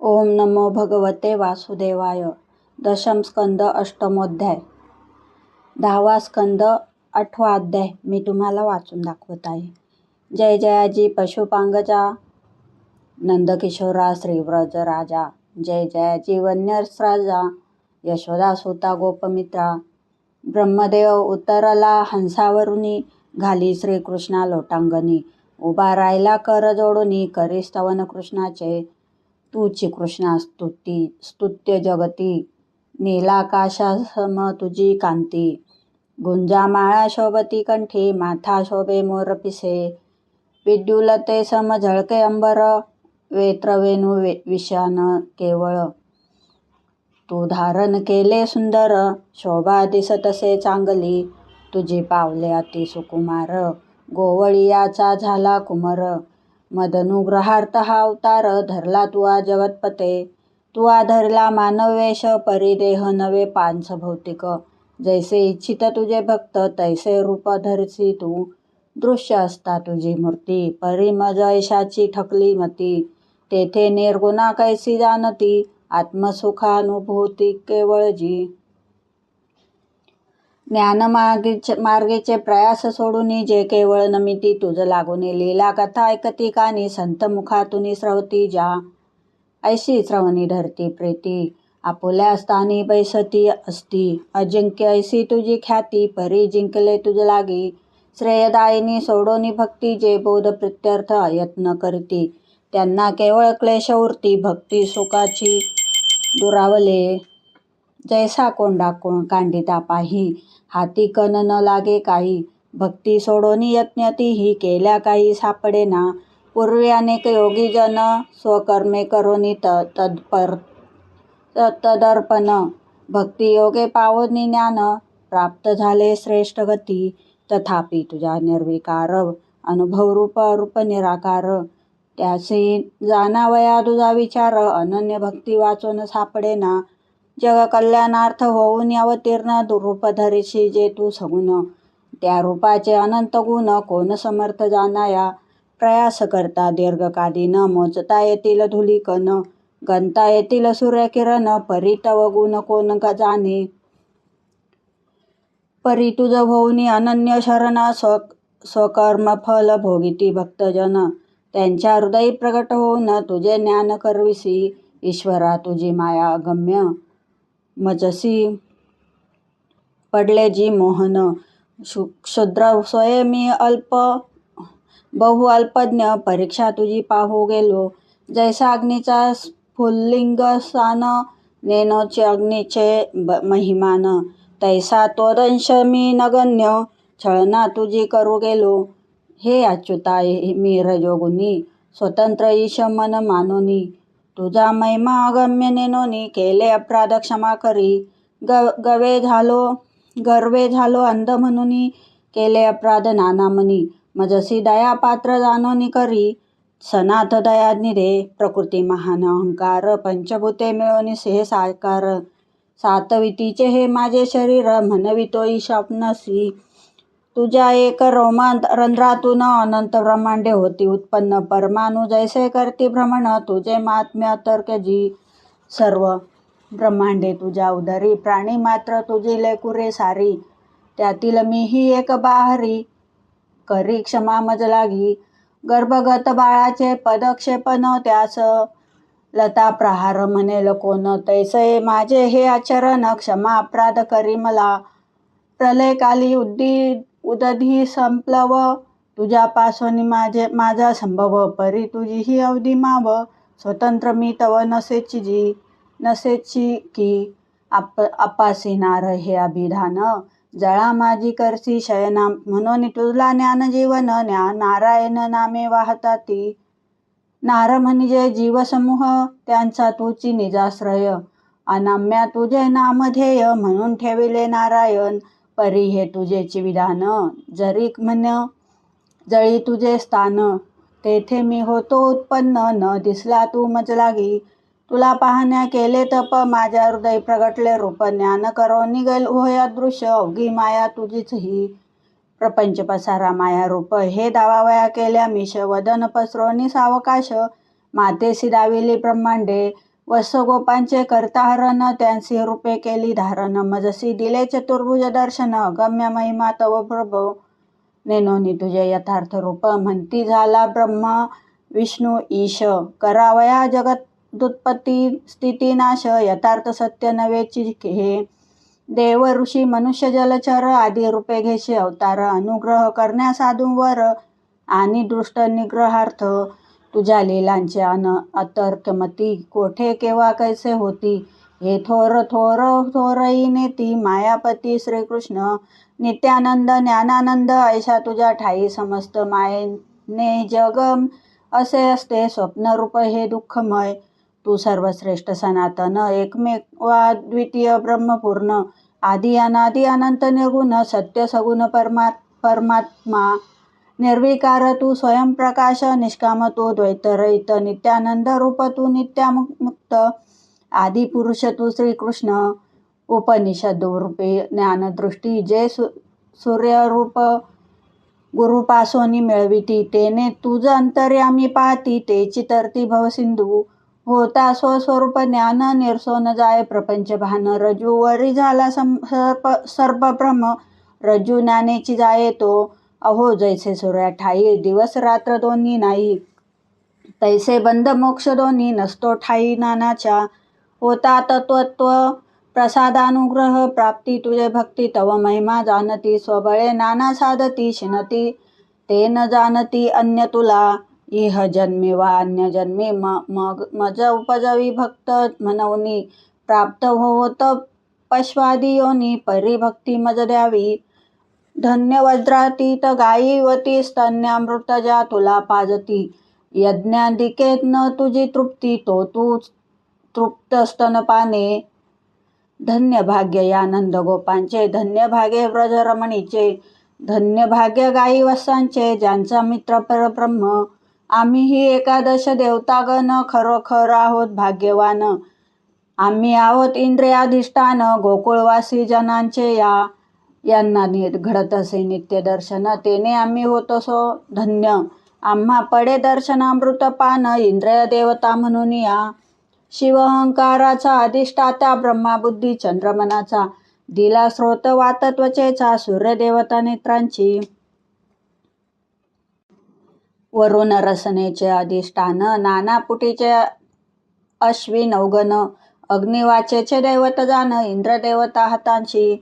ओम नमो भगवते वासुदेवाय. दशम स्कंद अष्टमोध्याय. 10वा स्कंद 8वा अध्याय मी तुम्हाला वाचून दाखवत आहे. जय जयाजी पशुपांगजा, नंदकिशोरा श्रीव्रज राजा. जय जयाजी वन्यस्राजा, यशोदासुता गोपमित्रा. ब्रह्मदेव उतरला हंसावरुनी, घाली श्रीकृष्णा लोटांगणी. उभा राहिला कर जोडूनी, करी स्तवन कृष्णाचे. तूची कृष्णा स्तुत्य जगती, नीलाकाशासम तुझी कांती. गुंजा माळा शोभती कंठी, माथा शोभे मोरपिसे. विद्युलते सम झळके अंबर, वेत्रवेणू विशान केवळ. तू धारण केले सुंदर, शोभा दिसतसे चांगली. तुझी पावले अति सुकुमार, गोवळियाचा झाला कुमर. मदनुग्रहार्थ हा अवतार, धरला तुआ जगतपते. तुआ धरला मानववेश, परिदेह नवे पांच भौतिक. जैसे इच्छित तुझे भक्त, तैसे रूप धरसी तू. दृश्य असता तुझी मूर्ती, परी मज ऐशाची ठकली मती. तेथे निर्गुणा कैसी जाणती, आत्मसुखानुभूती केवळ जी. ज्ञानमार्गेचे प्रयास सोडूनी, जे केवळ नमिती तुझ लागुनी. लीला कथा ऐकती कानी, संत मुखातुनी स्रवती जा. ऐशी श्रवणी धरती प्रीती, आपुल्या स्थानी बैसती असती. अजिंक्य ऐसी तुझी ख्याती, परी जिंकले तुझ लागी. श्रेयदायिनी सोडोनी भक्ती, जे बोध प्रीत्यर्थ यत्न करती. त्यांना केवळ क्लेश उरती, भक्ती सुखाची दुरावले. जैसा कोंडा कांडिता पाही, हाती कण न लागे काही. भक्ती सोडोनी यत्न तीही, केल्या काही सापडेना. पूर्वी अनेक योगी जन, स्वकर्मे करोनी तदर्पण. भक्ती योगे पावोनी ज्ञान, प्राप्त झाले श्रेष्ठ गती. तथापि तुझा निर्विकार, अनुभवरूप अरूप निराकार. त्यासी जाणावया तुझा विचार, अनन्य भक्ती वाचून सापडेना. जग कल्याणार्थ होऊन अवतीर्ण, रूप धरिसी जे तू सगुण. त्या रूपाचे अनंत गुण, कोण समर्थ जाणाया. प्रयास करता दीर्घकालीन, मोजता येतील धूलिकण. गणता येतील सूर्यकिरण, परी तव गुण कोण जाणे. परी तुझ होऊनी अनन्य शरण, स्वकर्म फल भोगिती भक्तजन. त्यांच्या हृदयी प्रगट होऊन, तुझे ज्ञान करविसी. ईश्वरा तुझी माया अगम्य, मजसी पडले जी मोहन. क्षुद्र स्वयमी बहु अल्पज्ञ, परीक्षा तुझी पाहू गेलो. जैसा अग्नीचा स्फुल्लिंग सान, नेनोचे अग्नीचे महिमान. तैसा त्वदंश मी नगण्य, छळना तुझी करू गेलो. हे अच्युता मी रजोगुणी, स्वतंत्र ईश मन मानोनी. तुझा महिमा अगम्य नेनोनी, केले अपराध क्षमा करी. गर्वे झालो अंध म्हणूनी, केले अपराध नाना मनी. मजसी दया पात्र जाणोनी करी, सनाथ दयानिधे. प्रकृती महान अहंकार, पंचभूते मिळोनी हे साकार. सातवितीचे हे माझे शरीर, म्हणवितो ईश आपणासी. तुझ्या एक रंध्रातून अनंत ब्रह्मांडे होती उत्पन्न. परमाणु जैसे करती भ्रमण, तुझे महात्म्य अतर्क जी. सर्व ब्रह्मांडे तुझ्या उदरी, प्राणी मात्र तुझी लेकुरे सारी. त्यातील मीही एक बाहरी, करी क्षमा मज लागी. गर्भगत बाळाचे पदक्षेपण, त्यास लता प्रहार म्हणेल कोण. तैसे माझे हे आचरण, क्षमा अपराध करी मला. प्रलयकाली उदधी संप्लव, तुझ्यापासून माझा संभव. परी तुझी ही अवधी माव, स्वतंत्र मी तव नसेची की. अपासी नार हे अभिधान, जळा माझी करसी शयना. म्हणून तुझला ज्ञान जीवन, नारायण नामे वाहताती. नार म्हणजे जीवसमूह, त्यांचा तुची निजाश्रय. अनाम्या तुझे नामधेय, म्हणून ठेविले नारायण. परी हे तुझेची विधान, जळी तुझे स्थान. तेथे मी होतो उत्पन्न, न दिसला तू मज लागी. तुला पाहण्या केले तप, माझ्या हृदय प्रगटले रूप. ज्ञान करोनी गल होय अदृश्य, अवघी माया तुझीच ही. प्रपंच पसारा माया रूप, हे दावावया केल्या मिश. वदन पसरोनी सावकाश, मातेसी दाविली ब्रह्मांडे. वत्स गोपांचे कर्ताहरण त्यांसी रूपे केली धारण मजसी दिले चतुर्भुज दर्शन अगम्य महिमा तव प्रभो नेनोनी तुझे यथार्थ रूप म्हणती झाला ब्रह्म विष्णू ईश करावया जगदुत्पत्ती स्थिती नाश यथार्थ सत्य नव्हेची हे देव ऋषी मनुष्य जलचर आदी रूपे घेशे अवतार अनुग्रह करण्या साधूंवर आणि दृष्ट निग्रहार्थ तुझ्या लीलांचे अतर्कमती कोठे केव्हा कैसे होती हे थोर थोर थोरही नेती मायापती श्रीकृष्ण नित्यानंद ज्ञानानंद ऐशा तुझ्या ठाई समस्त मायेने जग असे असते स्वप्नरूप हे दुःखमय तू सर्वश्रेष्ठ सनातन एकमेवा द्वितीय ब्रह्मपूर्ण आदी अनादी अनंत निर्गुण सत्य सगुण परमात्मा निर्विकार तू स्वयंप्रकाश निष्काम तू द्वैतरहित नित्यानंद रूप तू नित्यामुक्त आदी पुरुष तू श्रीकृष्ण उपनिषद रूपे ज्ञानदृष्टी जे सूर्यरूप गुरुपासोनी मिळविती तेने तुझ अंतर्यामी पाहती तेची तरती भवसिंधू होता स्वस्वरूप ज्ञान निर्सोन जाय प्रपंच भान रज्जू वरी झाला सर्पभ्रम रज्जू ज्ञानेची जाये तो अहो जैसे सूर्या ठाई दिवस रात्र दोन्ही नाही तैसे बंध मोक्ष दोन्ही नसतो ठाई नानाच्या होता तत्वत्व प्रसादानुग्रह प्राप्ती तुझे भक्ती तव महिमा जाणती स्वबळे नाना साधती शिनती ते न जाणती अन्य तुला इह जन्मी वा अन्य जन्मी मज उपजवी भक्त म्हणवनी प्राप्त होत पश्वादी योनी परिभक्ती मज द्यावी धन्य वज्रातीत गायीवती स्तन्यामृत ज्या तुला पाजती यज्ञादिकेत न तुझी तृप्ती तो तू तृप्त स्तनपाने धन्य भाग्य यानंद गोपांचे धन्य भाग्य व्रजरमणीचे धन्य भाग्य गायी वत्सांचे ज्यांचा मित्र परब्रह्म आम्हीही एकादश देवतागण खरोखर आहोत भाग्यवान आम्ही आहोत इंद्रियाधिष्ठान गोकुळवासी जनांचे यांना घडत असे नित्य दर्शन तेने आम्ही होतो सो धन्य आम्हा पडे दर्शनामृत पान इंद्रिय देवता म्हणून या शिवअहंकाराचा अधिष्ठाता ब्रह्माबुद्धी चंद्रमनाचा दिला स्रोत वातत्वचेचा सूर्यदेवता नेत्रांची वरुण रसनेचे अधिष्ठान नाना पुटीचे अश्वी नवगण अग्निवाचेचे दैवत जाण इंद्रदेवता हातांची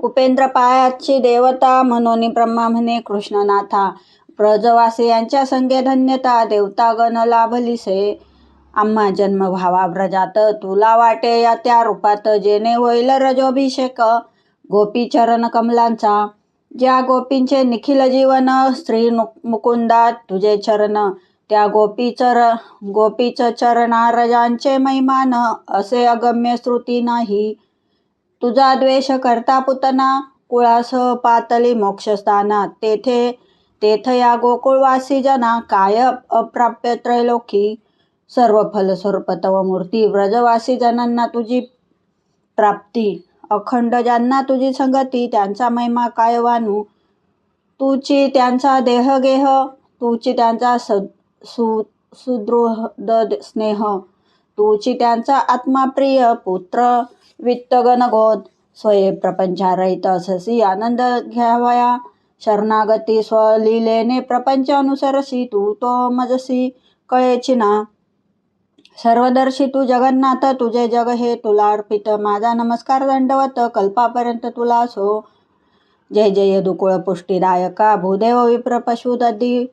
उपेंद्र पायाची देवता म्हणून ब्रह्मा म्हणे कृष्णनाथा ब्रजवासी यांच्या संगे धन्यता देवतागण लाभलिसे आम्हा जन्म भावा ब्रजात तुला वाटे या त्या रूपात जेणे होईल रजोभिषेक गोपी चरण कमलांचा ज्या गोपींचे निखिल जीवन श्री मुकुंदा तुझे चरण त्या गोपीच चरणारजांचे महिमान असे अगम्य श्रुती नाही तुझा द्वेष करता पुतना कुळासह पातली मोक्षस्थाना तेथ या गोकुळवासी जना काय अप्राप्य त्रैलोकी सर्व फल स्वरूप तव मूर्ती व्रजवासी जनांना तुझी प्राप्ती अखंड ज्यांना तुझी संगती त्यांचा महिमा काय वानू तुची त्यांचा देहगेह तुची त्यांचा सुदृढ स्नेह तुची त्यांचा आत्माप्रिय पुत्र वित्तगण गोद स्वये प्रपंचारहित अससी आनंद घ्यावया शरणागती स्वलीलेने प्रपंच अनुसरसी तू तो मजसी कळेची ना सर्वदर्शी तू जगन्नाथ तुझे जग हे तुला अर्पित माझा नमस्कार दंडवत कल्पापर्यंत तुला सो जय जय यदुकुळ पुष्टीदायका भूदेव विप्र पशुदधी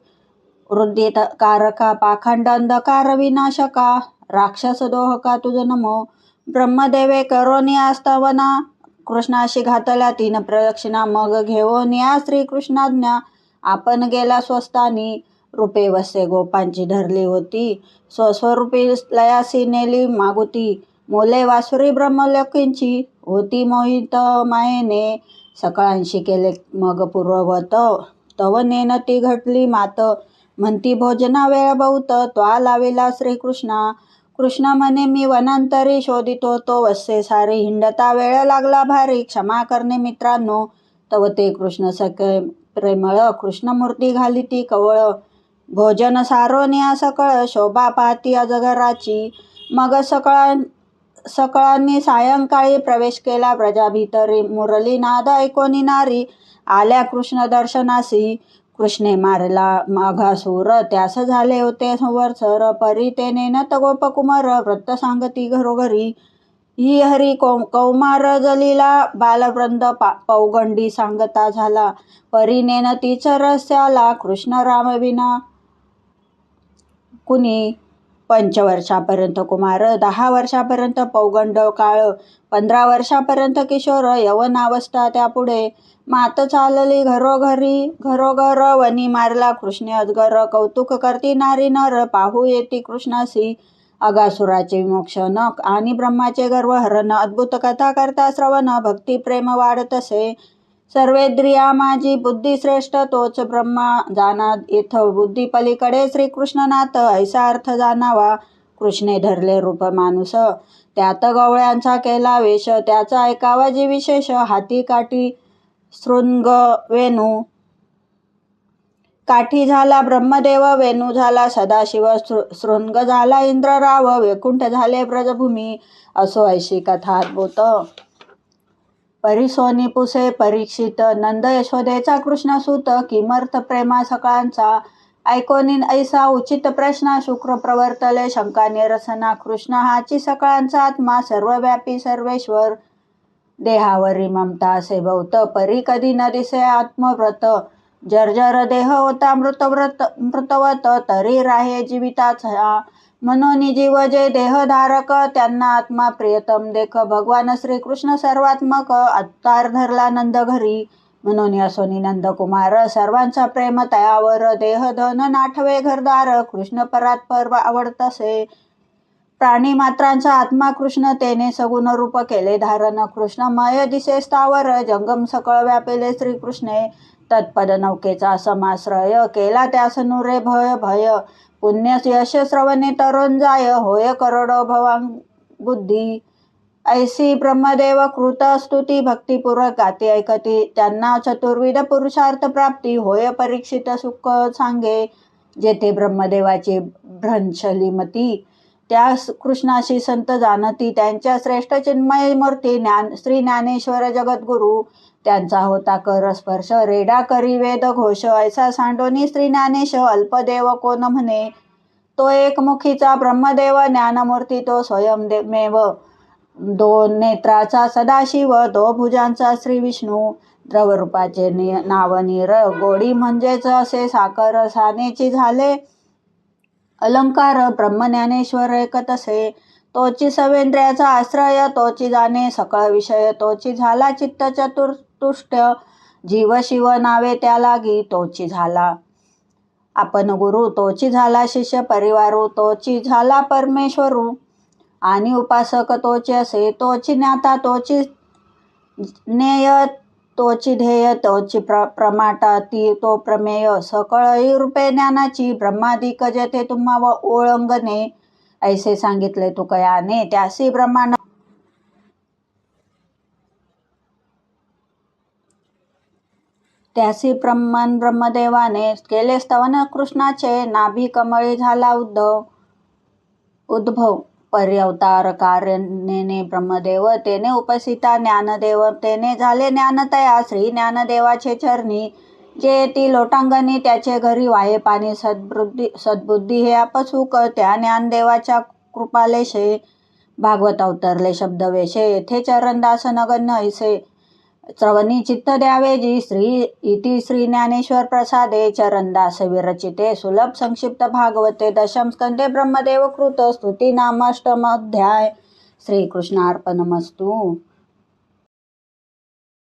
वृद्धिकारका पाखंड अंधकार विनाशका राक्षस दोहका तुझ नमो ब्रह्मदेवे करोनी आस्तवना कृष्णाशी घातल्या 3 प्रदक्षिणा मग घेऊन या श्रीकृष्णाज्ञा आपण गेला स्वस्तानी रूपे वसे गोपांची धरली होती स्वस्वरूपी लयासी नेली मागुती मोले वासुरी ब्रह्मलोकींची होती मोहित मायेने सकळांशी केले मग पूर्ववत तव नेनती घटली मात म्हणती भोजना वेळ बहुत त्वा लाविला श्रीकृष्णा कृष्ण म्हणे मी वनांतरी शोधित होतो वस्से सारी हिंडता वेळ लागला भारी क्षमा करणे मित्रांनो तव ते कृष्ण सखे प्रेमळ कृष्णमूर्ती घाली ती कवळ भोजन सारोनिया सकळ शोभा पाहती अजगराची मग सकळांनी सायंकाळी प्रवेश केला ब्रजाभितरी. मुरली नाद ऐकोनी नारी आल्या कृष्ण दर्शनासी. कृष्णे मारला माघासूर त्यास झाले होते संवत्सर. परी ते नेनत गोपकुमार वृत्त सांगती घरोघरी. ही हरी कौमार जलिला बालवृंद पौगंडी सांगता झाला. परी नेनतीच रस्याला कृष्ण राम विना कुणी. 5 वर्षापर्यंत कुमार, 10 वर्षापर्यंत पौगंड काळ, 15 वर्षापर्यंत किशोर, यवनावस्था त्यापुढे. मात चालली घरोघर वनी मारला कृष्णे अजगर. कौतुक करती नारी नर पाहू येती कृष्णासी. अगासुराचे विमोक्षण आणि ब्रह्माचे गर्वहरण. अद्भुत कथा करता श्रवण भक्ती प्रेम वाढतसे. सर्वेंद्रिया माझी बुद्धी श्रेष्ठ तोच ब्रह्मा जाना येथ. बुद्धी पलीकडे श्रीकृष्णनाथ ऐसा अर्थ जाणावा. कृष्णे धरले रूप माणूस त्यात गवळ्यांचा केला वेश. त्याचा ऐकावा जी विशेष. हाती काठी शृंग वेणू. काठी झाला ब्रह्मदेव, वेणू झाला सदाशिव, शृंग झाला इंद्रराव, वैकुंठ झाले ब्रजभूमी. असो ऐशी कथा अद्भुत. परिसोनी पुसे परीक्षित नंद यशोदेचा कृष्णसूत. किमर्थ प्रेमा सकळांचा ऐकोनी ऐसा उचित प्रश्न. शुक्र प्रवर्तले शंका निरसना. कृष्ण हाची सकळांचा आत्मा सर्वव्यापी सर्वेश्वर. देहावरी ममता असे बहुत. परी कधी न दिसे आत्मव्रत. जर्जर देह होता मृतवत. तरी राहे जीविताचा. म्हणून जीव जे देहधारक त्यांना आत्मा प्रियतम देख. भगवान श्रीकृष्ण सर्वात्मक अवतार धरला नंद घरी. म्हणून असोनी नंदकुमार सर्वांचा प्रेम तयावर. देह धन नाठवे घरदार कृष्ण परात्पर आवडतसे. प्राणी मात्रांचा आत्मा कृष्ण तेने सगुण रूप केले धारण. कृष्णमय दिसे स्थावर जंगम सकळ व्यापिले श्रीकृष्णे. तत्पद नौकेचा समाश्रय केला त्यास नुरे भय. पुण्य यश श्रवणे तरुण जाय होय करोडो भवांग बुद्धी. ऐसी ब्रह्मदेव कृत स्तुती भक्तिपूर्वक गाती ऐकती. त्यांना चतुर्विध पुरुषार्थ प्राप्ती होय परीक्षित सुख सांगे. जेथे ब्रह्मदेवाची भ्रंशलीमती त्या कृष्णाशी संत जाणती. त्यांच्या श्रेष्ठ चिन्मय मूर्ती श्री ज्ञानेश्वर जगद्गुरु. त्यांचा होता कर स्पर्श रेडा करी वेद घोष. ऐसा सांडोनी श्री ज्ञानेश अल्पदेव कोण म्हणे. तो एकमुखीचा ब्रह्मदेव ज्ञानमूर्ती तो स्वयंमेव. 2 नेत्राचा सदाशिव 2 भुजांचा श्री विष्णू. द्रवरूपाचे नाव नीर गोडी म्हणजेच असे साखर. सानेची झाले अलंकार ब्रह्मज्ञानेश्वर एकतसे. तोची सर्वेंद्रियाचा आश्रय तोची जाणे सकळ विषय. तोची झाला चित्त चतुर्तुष्ट. जीव शिव नावे त्या लागी तोची झाला आपण गुरु. तोची झाला शिष्य परिवारू. तोची झाला परमेश्वरू आणि उपासक तोची असे. तोची ज्ञाता तोची ज्ञेय तोची ध्येय तोची प्रमाटा ती तो प्रमेय. सकळही रूपे ज्ञानाची ब्रह्मादिक जेथे तुम्हा ओळंगणे. ऐसे सांगितले तुकयाने त्यासी ब्रह्मांड. त्यासी ब्रह्मदेवाने केले स्तवन कृष्णाचे. नाभी कमळी झाला उद्भव. पर्यवतार कारणेने ब्रह्मदेव तेने उपसिता ज्ञानदेव. तेने झाले ज्ञानतया श्री ज्ञानदेवाचे चरणी. जे येती लोटांगणी त्याचे घरी वाहे पाणी. सद्बुद्धी हे अपसुक त्या ज्ञानदेवाच्या कृपालेशे. भागवत अवतरले शब्दवेशे येथे चरणदास नगण्य ऐसे. श्रवणी चित्त द्यावे जी इति श्री ज्ञानेश्वर प्रसादे. चरणदास विरचिते सुलभ संक्षिप्त भागवते. दशम स्कंदे ब्रह्मदेव कृत स्तुती नाम अष्टम अध्याय. श्रीकृष्णार्पणमस्तु.